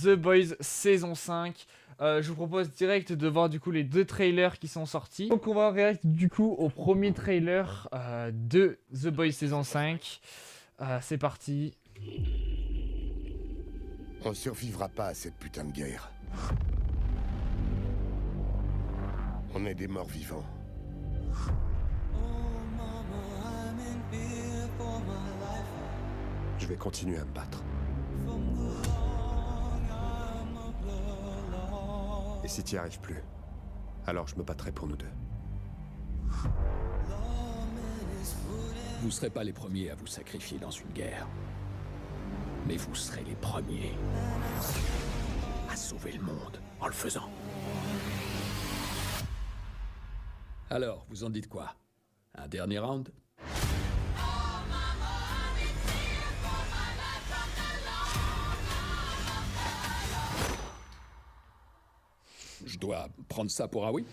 The Boys saison 5. Je vous propose direct de voir du coup les deux trailers qui sont sortis. Donc on va réagir du coup au premier trailer de The Boys saison 5. C'est parti. On survivra pas à cette putain de guerre. On est des morts vivants. Je vais continuer à me battre. Et si tu n'y arrives plus, alors je me battrai pour nous deux. Vous serez pas les premiers à vous sacrifier dans une guerre. Mais vous serez les premiers à sauver le monde en le faisant. Alors, vous en dites quoi? Un dernier round? Je dois prendre ça pour un oui?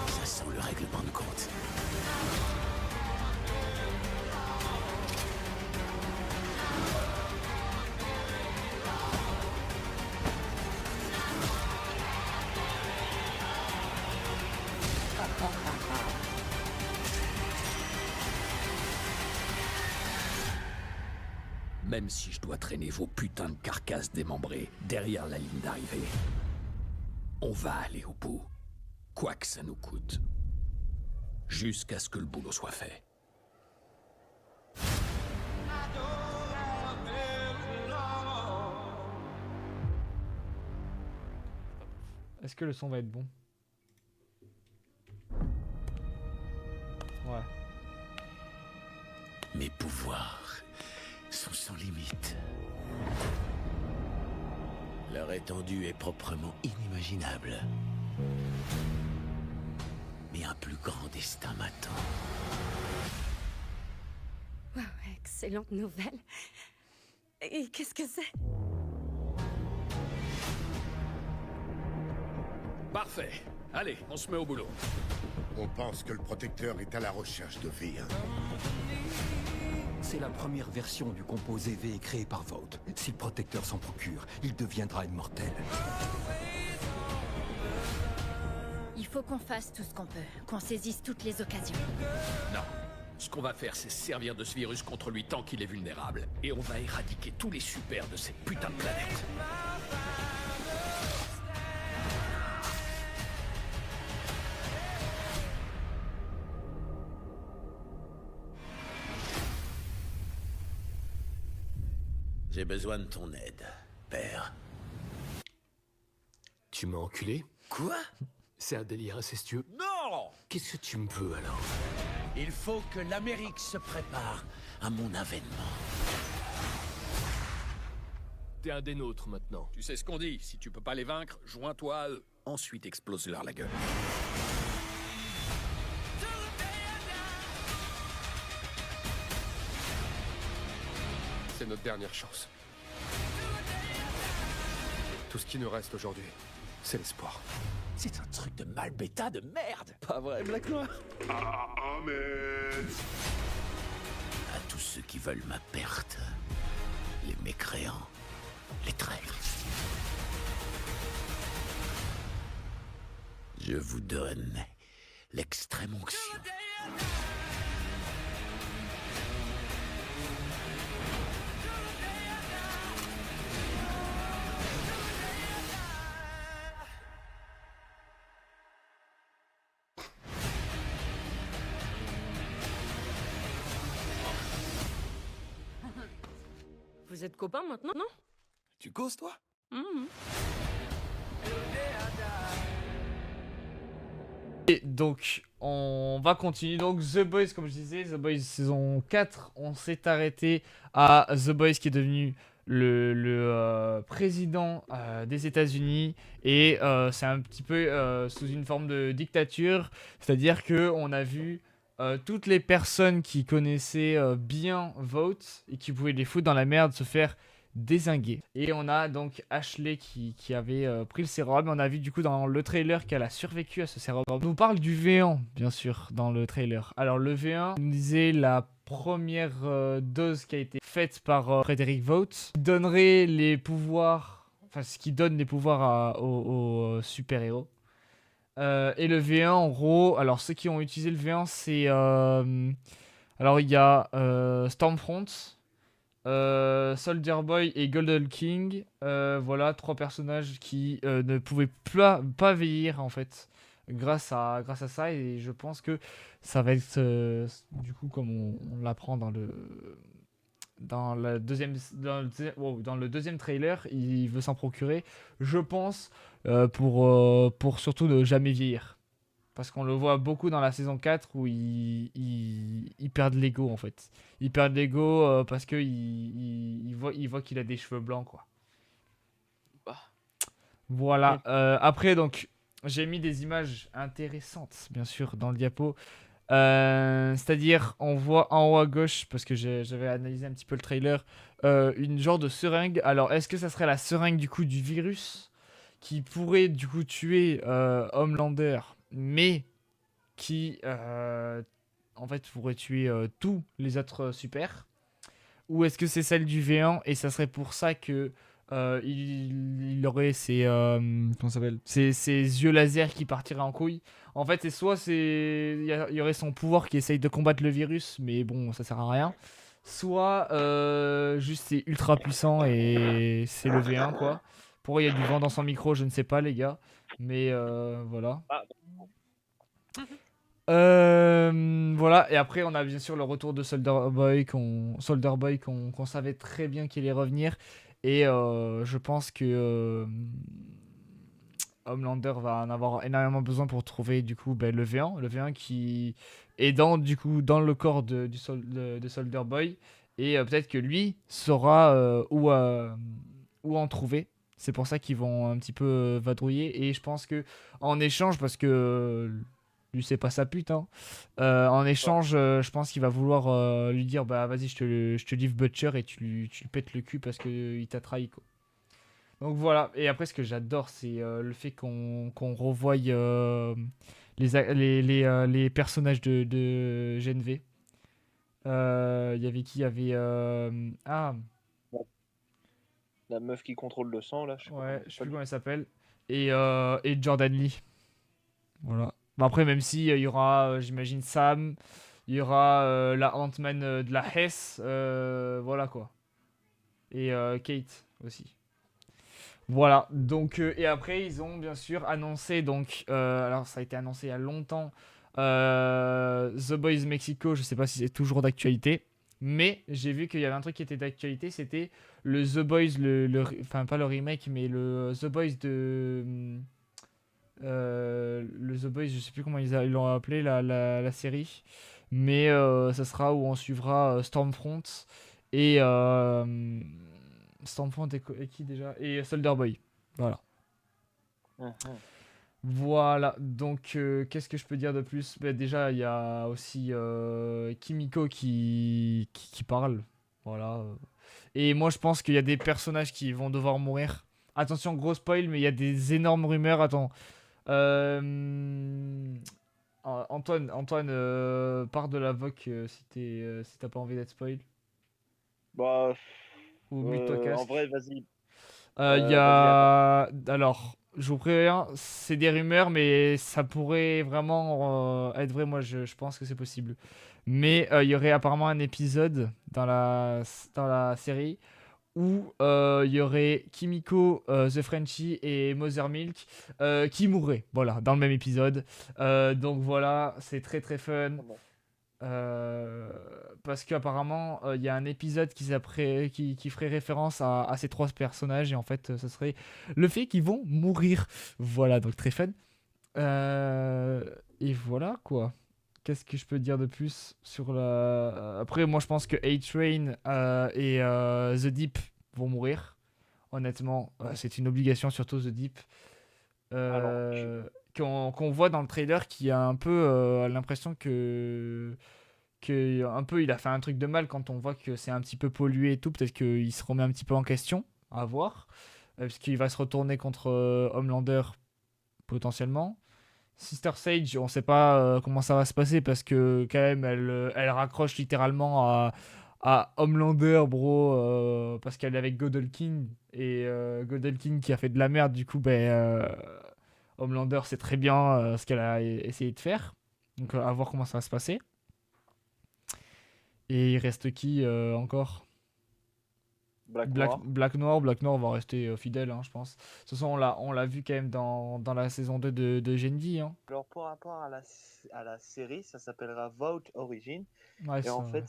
Ça sent le règlement de compte. Même si je dois traîner vos putains de carcasses démembrées derrière la ligne d'arrivée, on va aller au bout, quoi que ça nous coûte, jusqu'à ce que le boulot soit fait. Est-ce que le son va être bon? Ouais. Mes pouvoirs sont sans limite. Leur étendue est proprement inimaginable. Mais un plus grand destin m'attend. Wow, excellente nouvelle. Et qu'est-ce que c'est? Parfait. Allez, on se met au boulot. On pense que le protecteur est à la recherche de V1. C'est la première version du composé V créé par Vought. Si le protecteur s'en procure, il deviendra immortel. Il faut qu'on fasse tout ce qu'on peut, qu'on saisisse toutes les occasions. Non. Ce qu'on va faire, c'est se servir de ce virus contre lui tant qu'il est vulnérable. Et on va éradiquer tous les supers de cette putain de planète. J'ai besoin de ton aide, père. Tu m'as enculé? Quoi? C'est un délire incestueux. Non! Qu'est-ce que tu me veux alors? Il faut que l'Amérique se prépare à mon avènement. T'es un des nôtres maintenant. Tu sais ce qu'on dit, si tu peux pas les vaincre, joins-toi à eux. Ensuite explose-leur la gueule. C'est notre dernière chance. Tout ce qui nous reste aujourd'hui, c'est l'espoir. C'est un truc de mal bêta de merde. Pas vrai, Black Noir? Amen. À tous ceux qui veulent ma perte, les mécréants, les traîtres. Je vous donne l'extrême onction. Vous êtes copains maintenant, non? Tu causes, toi? Et donc, on va continuer. Donc, The Boys, comme je disais, The Boys saison 4, on s'est arrêté à The Boys qui est devenu le président des États-Unis. Et c'est un petit peu sous une forme de dictature. C'est-à-dire qu'on a vu toutes les personnes qui connaissaient bien Vought et qui pouvaient les foutre dans la merde se faire dézingué. Et on a donc Ashley qui avait pris le sérum. On a vu du coup dans le trailer qu'elle a survécu à ce sérum. On nous parle du V1, bien sûr, dans le trailer. Alors le V1, on disait la première dose qui a été faite par Frederick Vought, qui donnerait les pouvoirs, enfin ce qui donne les pouvoirs aux super-héros. Et le V1, en gros, alors ceux qui ont utilisé le V1, c'est... alors il y a Stormfront, Soldier Boy et Golden King. Voilà, 3 personnages qui ne pouvaient pas vieillir en fait. Grâce à ça, et je pense que ça va être du coup comme on l'apprend dans le deuxième trailer, il veut s'en procurer, je pense, pour surtout ne jamais vieillir. Parce qu'on le voit beaucoup dans la saison 4 où il perd de l'ego en fait. Il perd de l'ego parce que il voit qu'il a des cheveux blancs quoi. Bah. Voilà. Après donc j'ai mis des images intéressantes bien sûr dans le diapo. C'est-à-dire on voit en haut à gauche, parce que j'avais analysé un petit peu le trailer, une genre de seringue. Alors est-ce que ça serait la seringue du coup du virus qui pourrait du coup tuer Homelander, mais qui en fait pourrait tuer tous les autres super, ou est-ce que c'est celle du V1 et ça serait pour ça que il aurait ses comment ça s'appelle, ses yeux laser qui partiraient en couille. En fait, c'est soit il y aurait son pouvoir qui essaye de combattre le virus, mais bon, ça sert à rien. Soit juste c'est ultra puissant et c'est le V1 quoi. Pourquoi il y a du vent dans son micro, je ne sais pas les gars. Mais voilà. Ah. Voilà, et après on a bien sûr le retour de Soldier Boy qu'on savait très bien qu'il allait revenir. Et je pense que Homelander va en avoir énormément besoin pour trouver du coup le V1 qui est du coup dans le corps de Soldier Boy. Et peut-être que lui saura où en trouver. C'est pour ça qu'ils vont un petit peu vadrouiller. Et je pense que en échange, parce que lui c'est pas sa pute, hein, en échange, je pense qu'il va vouloir lui dire bah vas-y, je te livre Butcher et tu lui pètes le cul parce qu'il t'a trahi quoi. Donc voilà. Et après ce que j'adore c'est le fait qu'on revoie les personnages de GNV. Il y avait qui? Il y avait La meuf qui contrôle le sang, là. ouais, je sais plus comment elle s'appelle. Et Jordan Lee. Voilà. Bah après, même si il y aura, j'imagine, Sam, il y aura la Ant-Man de la Hess, voilà quoi. Et Kate aussi. Voilà. Donc, et après, ils ont bien sûr annoncé, donc, alors ça a été annoncé il y a longtemps, The Boys Mexico, je sais pas si c'est toujours d'actualité. Mais j'ai vu qu'il y avait un truc qui était d'actualité, c'était le The Boys, enfin pas le remake, mais le The Boys le The Boys, je sais plus comment ils l'ont appelé la série, mais ça sera où on suivra Stormfront et Stormfront et qui déjà? Et Soldier Boy. Voilà. Voilà, donc qu'est-ce que je peux dire de plus? Bah, déjà, il y a aussi Kimiko qui parle. Voilà. Et moi, je pense qu'il y a des personnages qui vont devoir mourir. Attention, gros spoil, mais il y a des énormes rumeurs. Attends. Antoine, part de la VOC si t'as pas envie d'être spoil. Bah, Ou mute-toi casque. en vrai, vas-y. Il y a... Alors, je vous préviens, c'est des rumeurs, mais ça pourrait vraiment être vrai. Moi, je pense que c'est possible. Mais il y aurait apparemment un épisode dans la série où il y aurait Kimiko, The Frenchie et Mother Milk qui mourraient, voilà, dans le même épisode. Donc voilà, c'est très très fun. Parce qu'apparemment il y a un épisode qui ferait référence à ces 3 personnages, et en fait ce serait le fait qu'ils vont mourir. Voilà, donc très fun. Et voilà quoi. Qu'est-ce que je peux dire de plus sur la... Après, moi je pense que A-Train et The Deep vont mourir. Honnêtement, c'est une obligation, surtout The Deep. Qu'on voit dans le trailer, qui a un peu l'impression que que un peu il a fait un truc de mal quand on voit que c'est un petit peu pollué et tout. Peut-être qu'il se remet un petit peu en question, à voir. Parce qu'il va se retourner contre Homelander potentiellement. Sister Sage, on sait pas comment ça va se passer parce que quand même elle raccroche littéralement à Homelander, bro, parce qu'elle est avec Godelkin et Godelkin qui a fait de la merde. Du coup, Homelander sait très bien ce qu'elle a essayé de faire. Donc à voir comment ça va se passer. Et il reste qui encore? Black Noir va rester fidèle, hein, je pense. De toute façon, on l'a vu quand même dans la saison 2 de Gendi. Hein. Alors, par rapport à la série, ça s'appellera Vault Origin. Ouais, Et en fait,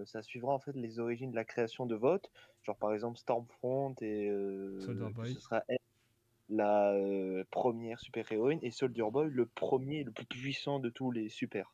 ça suivra en fait les origines de la création de Vault. Genre, par exemple, Stormfront et Soldier Boy. ce sera elle, la première super-héroïne, et Soldier Boy, le premier, le plus puissant de tous les super.